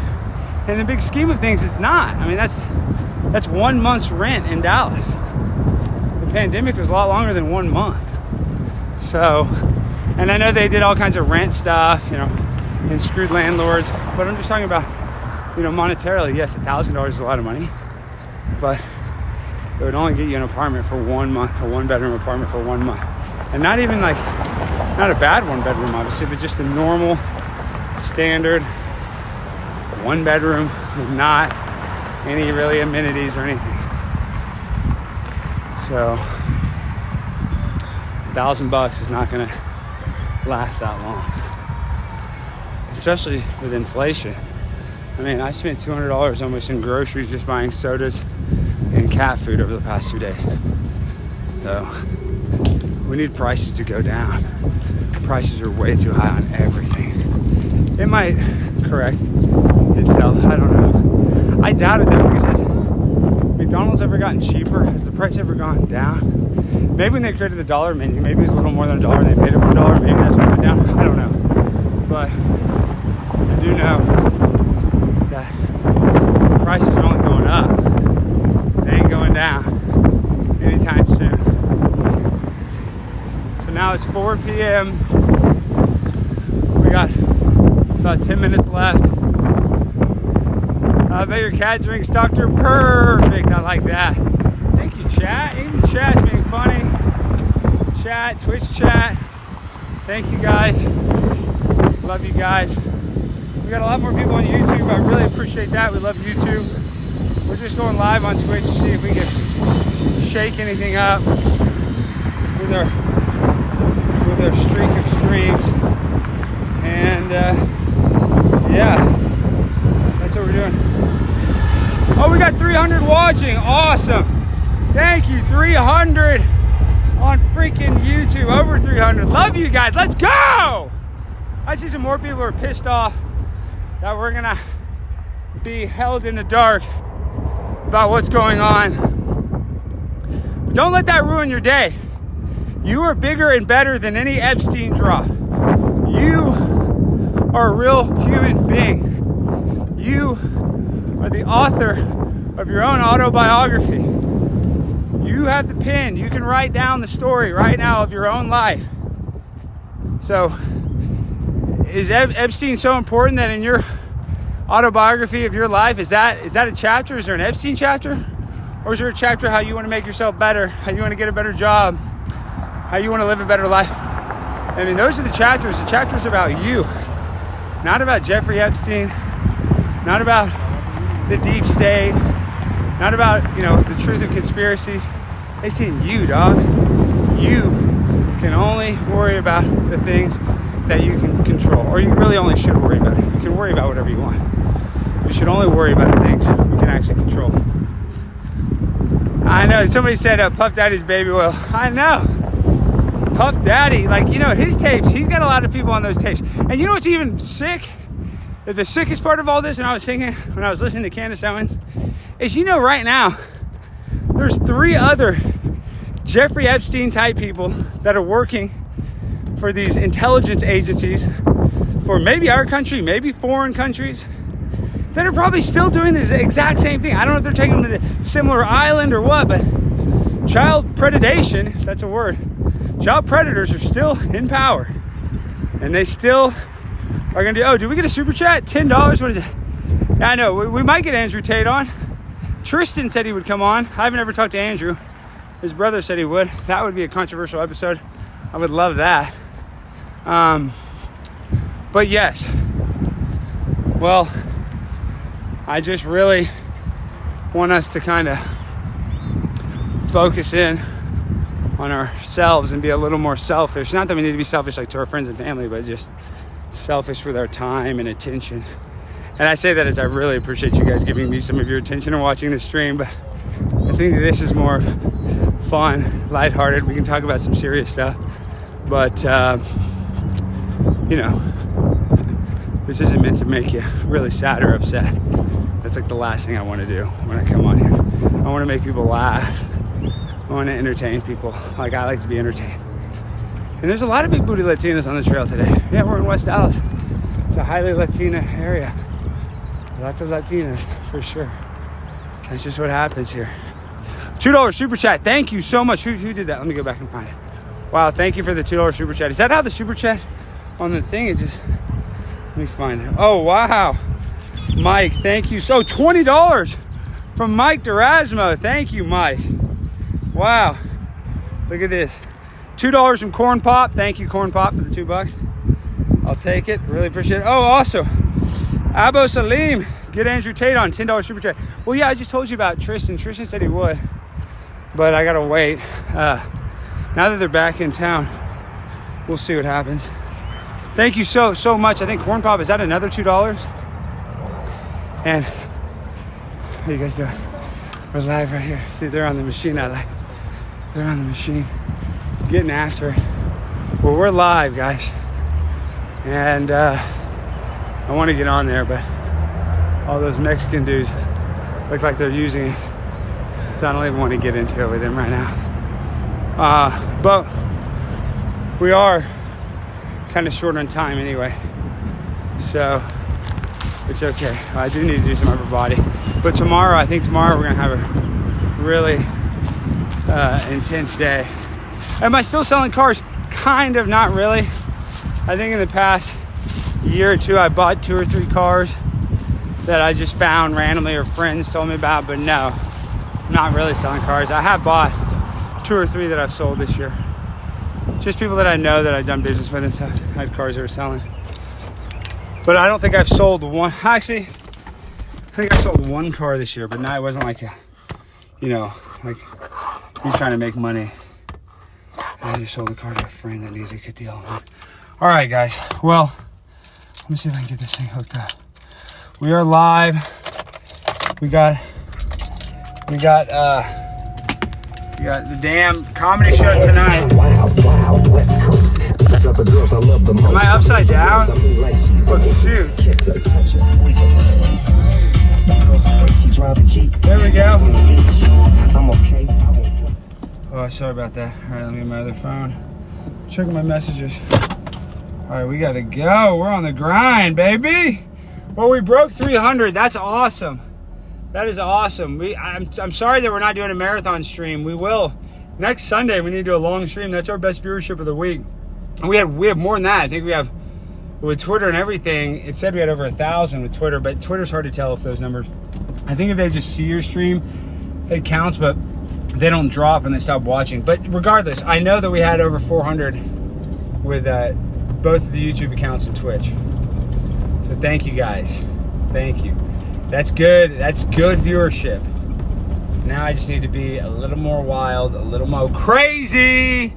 in the big scheme of things, it's not. I mean, that's 1 month's rent in Dallas. The pandemic was a lot longer than 1 month. So, and I know they did all kinds of rent stuff, and screwed landlords, but I'm just talking about, monetarily, yes, $1,000 is a lot of money, but it would only get you an apartment for 1 month, a 1-bedroom apartment for 1 month. And not even not a bad 1-bedroom, obviously, but just a normal, standard 1-bedroom with not any really amenities or anything. So, $1,000 is not going to last that long, especially with inflation. I mean, I spent $200 almost in groceries just buying sodas and cat food over the past 2 days. So we need prices to go down. Prices are way too high on everything. It might correct itself. I don't know. I doubt it though, because has McDonald's ever gotten cheaper? Has the price ever gone down? Maybe when they created the dollar menu, maybe it was a little more than $1 and they made it $1. Maybe that's when it went down. I don't know. But I do know that prices are only going up. They ain't going down anytime soon. So now it's 4 p.m. We got about 10 minutes left. I bet your cat drinks Dr. Perfect. I like that. Thank you, chat. Even chat's being funny. Chat, Twitch chat. Thank you guys. Love you guys. We got a lot more people on YouTube. I really appreciate that. We love YouTube. We're just going live on Twitch to see if we can shake anything up with our streak of streams. And yeah, that's what we're doing. Oh, we got 300 watching. Awesome. Thank you. 300 on freaking YouTube. Over 300. Love you guys. Let's go. I see some more people who are pissed off that we're gonna be held in the dark about what's going on. But don't let that ruin your day. You are bigger and better than any Epstein drop. You are a real human being. You are the author of your own autobiography. You have the pen. You can write down the story right now of your own life. So, is Epstein so important that in your autobiography of your life, is that a chapter? Is there an Epstein chapter? Or is there a chapter how you want to make yourself better, how you want to get a better job, how you want to live a better life? I mean, those are the chapters. The chapters about you, not about Jeffrey Epstein, not about the deep state, not about, the truth of conspiracies. They see in you, dog. You can only worry about the things that you can control, or you really only should worry about it. You can worry about whatever you want. You should only worry about the things we can actually control. I know, somebody said Puff Daddy's baby oil. I know. Puff Daddy, his tapes, he's got a lot of people on those tapes. And you know what's even sick? The sickest part of all this, and I was thinking when I was listening to Candace Owens, is right now, there's 3 other Jeffrey Epstein type people that are working for these intelligence agencies for maybe our country, maybe foreign countries, that are probably still doing this exact same thing. I don't know if they're taking them to the similar island or what, but child predation, if that's a word, child predators are still in power. And they still are going to do, do we get a super chat? $10, what is it? Yeah, I know, we might get Andrew Tate on. Tristan said he would come on. I haven't ever talked to Andrew. His brother said he would. That would be a controversial episode. I would love that. But yes, well, I just really want us to kind of focus in on ourselves and be a little more selfish. Not that we need to be selfish to our friends and family, but just selfish with our time and attention. And I say that as I really appreciate you guys giving me some of your attention and watching the stream, but I think this is more fun, lighthearted. We can talk about some serious stuff, but this isn't meant to make you really sad or upset. That's the last thing I want to do when I come on here. I want to make people laugh. I want to entertain people like I like to be entertained. And there's a lot of big booty Latinas on the trail today. Yeah, we're in West Dallas. It's a highly Latina area. Lots of Latinas, for sure. That's just what happens here. $2 super chat. Thank you so much. Who did that? Let me go back and find it. Wow, thank you for the $2 super chat. Is that how the super chat on the thing? Let me find it. Oh, wow. Mike, thank you. So $20 from Mike Durasmo. Thank you, Mike. Wow. Look at this. $2 from Corn Pop. Thank you, Corn Pop, for the $2. I'll take it. Really appreciate it. Oh, also, Abo Salim, get Andrew Tate on. $10 super chat. Well, yeah, I just told you about Tristan. Tristan said he would, but I gotta wait. Now that they're back in town, we'll see what happens. Thank you so much. I think Corn Pop, is that another $2? And how you guys doing? We're live right here. See, they're on the machine. They're on the machine, getting after it. Well, we're live, guys. And I want to get on there, but all those Mexican dudes look like they're using it. So I don't even want to get into it with them right now. But we are kind of short on time anyway. So it's okay. I do need to do some upper body. But tomorrow, I think tomorrow we're going to have a really intense day. Am I still selling cars? Kind of, not really. I think in the past year or two, I bought 2 or 3 cars that I just found randomly or friends told me about, but no, I'm not really selling cars. I have bought 2 or 3 that I've sold this year. Just people that I know that I've done business with and had cars they were selling. But I don't think I've sold one. Actually, I think I sold 1 car this year, but no, it wasn't like a, like me trying to make money. I just sold a car to a friend that needed to get the element. All right, guys. Well, let me see if I can get this thing hooked up. We are live. We got the damn comedy show tonight. Am I upside down? Oh shoot. There we go. Oh, sorry about that. All right, let me get my other phone. Checking my messages. All right, we gotta go. We're on the grind, baby. Well, we broke 300. That's awesome. That is awesome. I'm sorry that we're not doing a marathon stream. We will. Next Sunday, we need to do a long stream. That's our best viewership of the week. And we have more than that. I think we have, with Twitter and everything, it said we had over 1,000 with Twitter, but Twitter's hard to tell if those numbers. I think if they just see your stream, it counts, but they don't drop and they stop watching. But regardless, I know that we had over 400 with both of the YouTube accounts and Twitch. So thank you guys. Thank you. That's good. That's good viewership. Now I just need to be a little more wild, a little more crazy.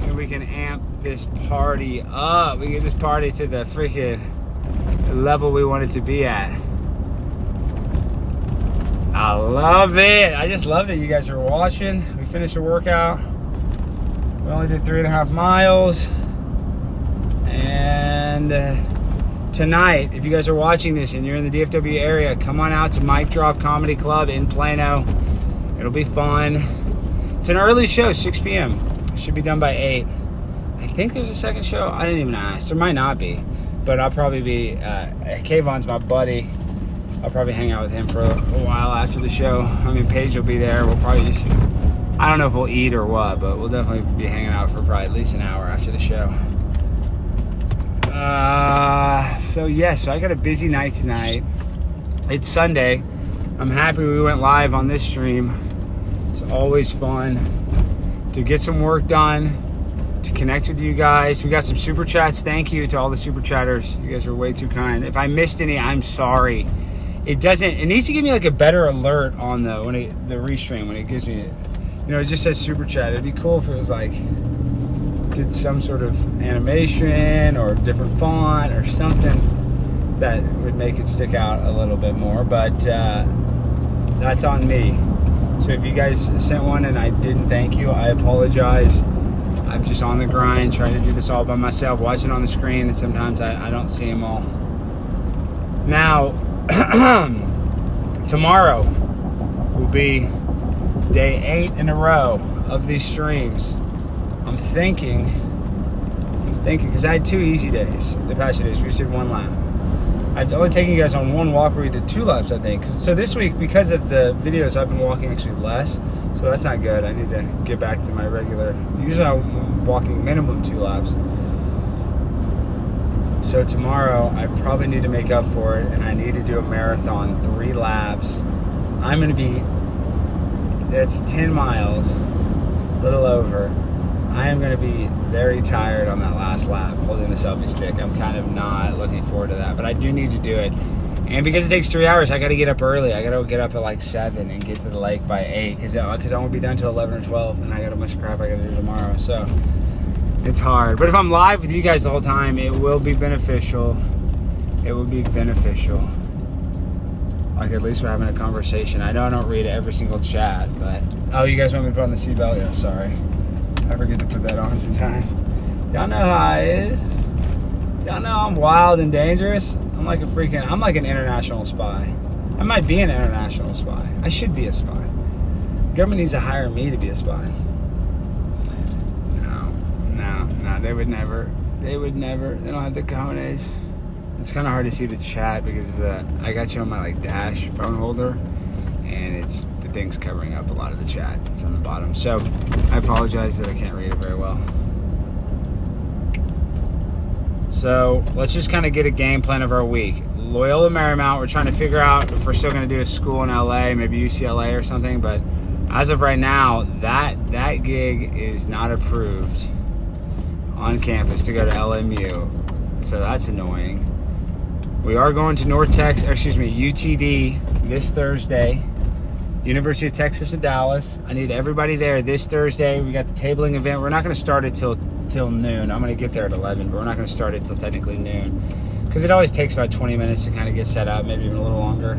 And we can amp this party up. We get this party to the freaking level we want it to be at. I love it. I just love that you guys are watching. We finished a workout. We only did 3.5 miles. And tonight, if you guys are watching this and you're in the DFW area, come on out to Mic Drop Comedy Club in Plano. It'll be fun. It's an early show, 6 p.m. It should be done by 8. I think there's a second show. I didn't even ask. There might not be. But I'll probably be... Kayvon's my buddy. I'll probably hang out with him for a while after the show. I mean, Paige will be there. We'll probably just... I don't know if we'll eat or what, but we'll definitely be hanging out for probably at least an hour after the show. So I got a busy night tonight. It's Sunday. I'm happy we went live on this stream. It's always fun to get some work done, to connect with you guys. We got some super chats. Thank you to all the super chatters. You guys are way too kind. If I missed any, I'm sorry. It needs to give me like a better alert on the restream when it gives me, it just says super chat. It'd be cool if it was like, did some sort of animation or different font or something that would make it stick out a little bit more, but that's on me. So if you guys sent one and I didn't thank you, I apologize. I'm just on the grind, trying to do this all by myself, watching on the screen, and sometimes I don't see them all. Now, tomorrow will be day 8 in a row of these streams. I'm thinking, because I had 2 easy days the past 2 days. We just did 1 lap. I've only taken you guys on 1 walk where we did 2 laps, I think. So this week, because of the videos, I've been walking actually less. So that's not good. I need to get back to my regular. Usually I'm walking minimum 2 laps. So tomorrow, I probably need to make up for it, and I need to do a marathon, 3 laps. I'm going to be, it's 10 miles, a little over. I am going to be very tired on that last lap holding the selfie stick. I'm kind of not looking forward to that, but I do need to do it. And because it takes 3 hours, I got to get up early. I got to get up at like 7 and get to the lake by 8 because I won't be done till 11 or 12, and I got a bunch of crap I got to do tomorrow. So it's hard. But if I'm live with you guys the whole time, it will be beneficial. It will be beneficial. Like at least we're having a conversation. I know I don't read every single chat, but oh, you guys want me to put on the seatbelt? Yeah, sorry. I forget to put that on sometimes. Y'all know how it is. Y'all know I'm wild and dangerous. I'm like an international spy. I might be an international spy. I should be a spy. Government needs to hire me to be a spy. No, they would never. They don't have the cojones. It's kind of hard to see the chat because of I got you on my dash phone holder, and the thing's covering up a lot of the chat. It's on the bottom. So I apologize that I can't read it very well. So let's just kind of get a game plan of our week. Loyola Marymount, we're trying to figure out if we're still going to do a school in LA, maybe UCLA or something. But as of right now, that gig is not approved on campus to go to LMU. So that's annoying. We are going to UTD this Thursday. University of Texas at Dallas. I need everybody there this Thursday. We got the tabling event. We're not going to start it till noon. I'm going to get there at 11, but we're not going to start it till technically noon because it always takes about 20 minutes to kind of get set up, maybe even a little longer.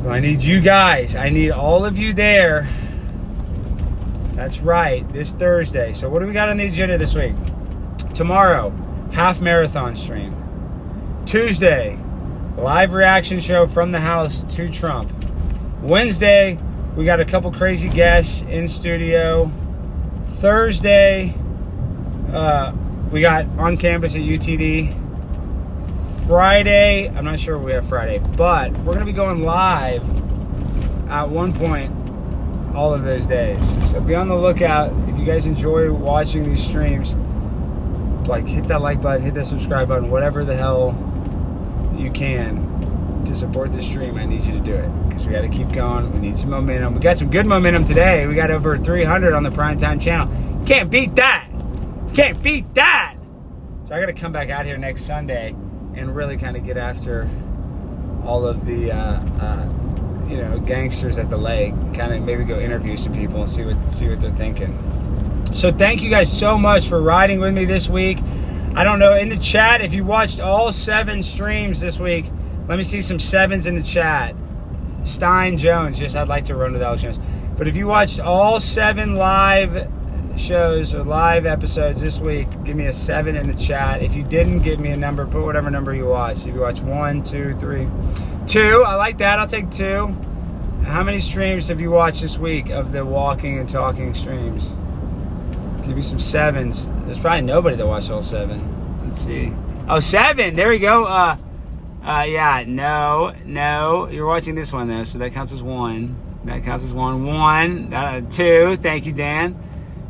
So I need you guys. I need all of you there. That's right, this Thursday. So what do we got on the agenda this week? Tomorrow, half marathon stream. Tuesday, live reaction show from the house to Trump. Wednesday, we got a couple crazy guests in studio. Thursday, we got on campus at UTD. Friday, I'm not sure we have Friday, but we're going to be going live at one point all of those days. So be on the lookout. If you guys enjoy watching these streams, hit that like button, hit that subscribe button, whatever the hell you can to support the stream. I need you to do it because we got to keep going. We need some momentum. We got some good momentum today. We got over 300 on the primetime channel. Can't beat that. Can't beat that. So I got to come back out here next Sunday and really kind of get after all of the gangsters at the lake. Kind of maybe go interview some people and see what they're thinking. So thank you guys so much for riding with me this week. I don't know, in the chat, if you watched all 7 streams this week, let me see some 7s in the chat. Stein Jones, yes, I'd like to run with Alex Jones. But if you watched all 7 live shows or live episodes this week, give me a 7 in the chat. If you didn't, give me a number. Put whatever number you watched. If you watched 1, 2, 3, 2, I like that. I'll take 2. How many streams have you watched this week of the walking and talking streams? Give me some 7s. There's probably nobody that watched all 7. Let's see. Oh, 7. There we go. Yeah, no. You're watching this one, though, so that counts as 1. That counts as 1. 1. 2. Thank you, Dan.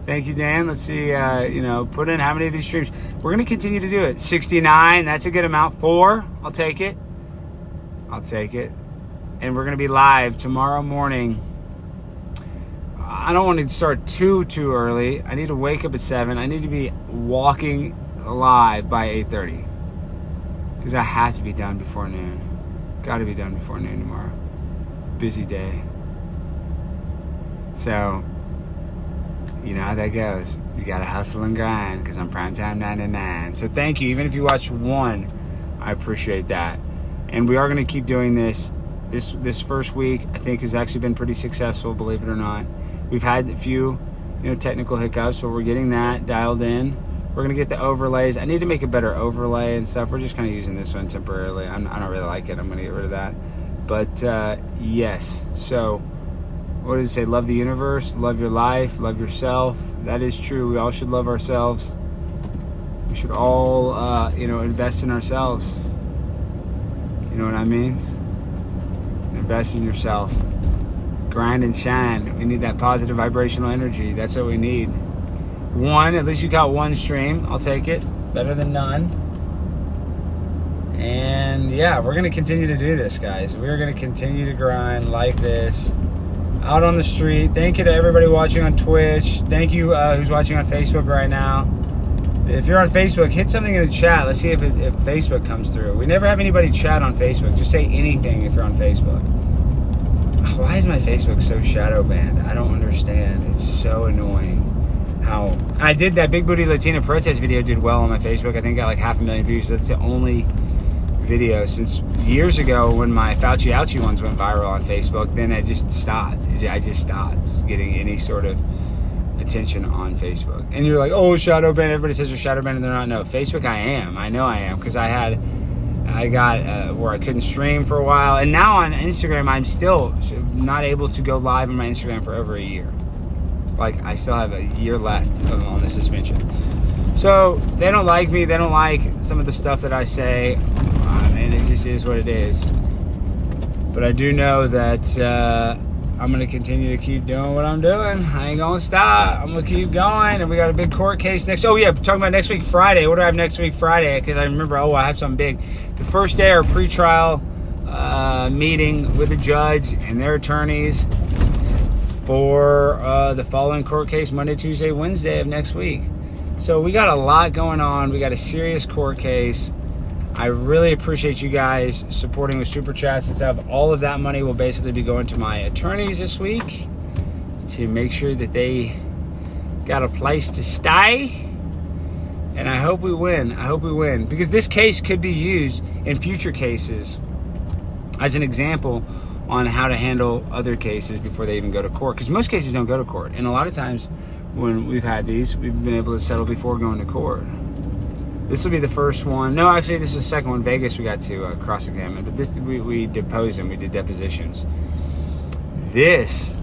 Let's see, put in how many of these streams. We're going to continue to do it. 69. That's a good amount. 4. I'll take it. And we're going to be live tomorrow morning. I don't want to start too early. I need to wake up at 7. I need to be walking live by 8:30. Because I have to be done before noon. Got to be done before noon tomorrow. Busy day. So, you know how that goes. You got to hustle and grind because I'm primetime 9 to 9. So thank you. Even if you watch 1, I appreciate that. And we are going to keep doing this. This first week, I think, has actually been pretty successful, believe it or not. We've had a few, technical hiccups, but we're getting that dialed in. We're going to get the overlays. I need to make a better overlay and stuff. We're just kind of using this one temporarily. I don't really like it. I'm going to get rid of that. But, yes. So, what does it say? Love the universe, love your life, love yourself. That is true. We all should love ourselves. We should all, invest in ourselves. You know what I mean? Invest in yourself. Grind and shine. We need that positive vibrational energy. That's what we need. 1, at least you got 1 stream. I'll take it. Better than none. And yeah, we're going to continue to do this, guys. We're going to continue to grind like this. Out on the street. Thank you to everybody watching on Twitch. Thank you who's watching on Facebook right now. If you're on Facebook, hit something in the chat. Let's see if Facebook comes through. We never have anybody chat on Facebook. Just say anything if you're on Facebook. Why is my Facebook so shadow banned? I don't understand. It's so annoying. How I did that Big Booty Latina protest video did well on my Facebook. I think got like 500,000 views. But that's the only video since years ago when my Fauci Ouchie ones went viral on Facebook. Then I just stopped. I just stopped getting any sort of attention on Facebook. And you're like, oh, shadow ban. Everybody says they're shadow banned and they're not. No, Facebook I am. I know I am, because I got where I couldn't stream for a while. And now on Instagram, I'm still not able to go live on my Instagram for over a year. Like, I still have a year left on the suspension. So they don't like me. They don't like some of the stuff that I say. And it just is what it is. But I do know that I'm going to continue to keep doing what I'm doing. I ain't going to stop. I'm going to keep going. And we got a big court case next. Oh, yeah, talking about next week, Friday. What do I have next week, Friday? Because I remember, I have something big. The first day, our pretrial meeting with the judge and their attorneys for the following court case, Monday, Tuesday, Wednesday of next week. So we got a lot going on. We got a serious court case. I really appreciate you guys supporting with Super Chats and stuff. All of that money will basically be going to my attorneys this week to make sure that they got a place to stay. And I hope we win. I hope we win. Because this case could be used in future cases as an example on how to handle other cases before they even go to court. Because most cases don't go to court. And a lot of times when we've had these, we've been able to settle before going to court. This will be the first one. No, actually, this is the second one. Vegas, we got to cross-examine. But this, we deposed him. We did depositions. This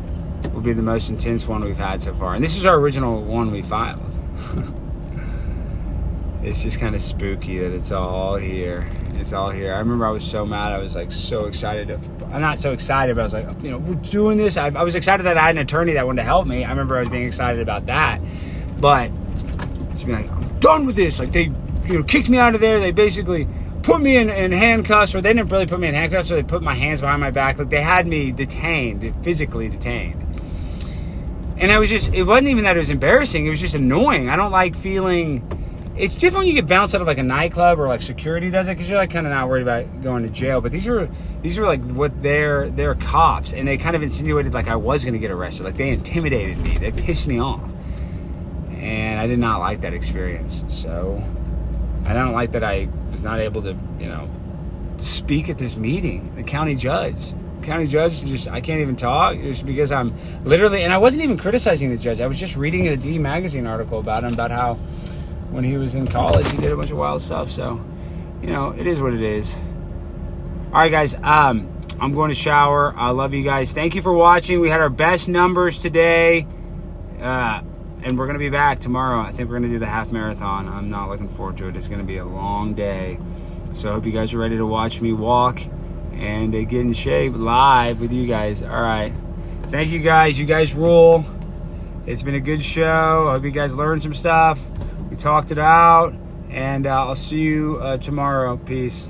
will be the most intense one we've had so far. And this is our original one we filed. It's just kind of spooky that it's all here. It's all here. I remember I was so mad. I was like so excited. I'm not so excited, but I was like, we're doing this. I was excited that I had an attorney that wanted to help me. I remember I was being excited about that. But it's being like, I'm done with this. Like, they kicked me out of there. They basically put me in handcuffs, or they didn't really put me in handcuffs, so they put my hands behind my back. Like, they had me detained, physically detained. And I was just, it wasn't even that it was embarrassing. It was just annoying. I don't like feeling... It's different when you get bounced out of like a nightclub or like security does it, because you're like kind of not worried about going to jail. But these were like what they're cops, and they kind of insinuated like I was going to get arrested. Like, they intimidated me. They pissed me off. And I did not like that experience. So I don't like that I was not able to, speak at this meeting. The county judge just, I can't even talk just because I'm literally, and I wasn't even criticizing the judge. I was just reading a D magazine article about him, about how when he was in college, he did a bunch of wild stuff. So, it is what it is. All right, guys, I'm going to shower. I love you guys. Thank you for watching. We had our best numbers today. And we're going to be back tomorrow. I think we're going to do the half marathon. I'm not looking forward to it. It's going to be a long day. So I hope you guys are ready to watch me walk and get in shape live with you guys. All right. Thank you guys. You guys rule. It's been a good show. I hope you guys learned some stuff. We talked it out. And I'll see you tomorrow. Peace.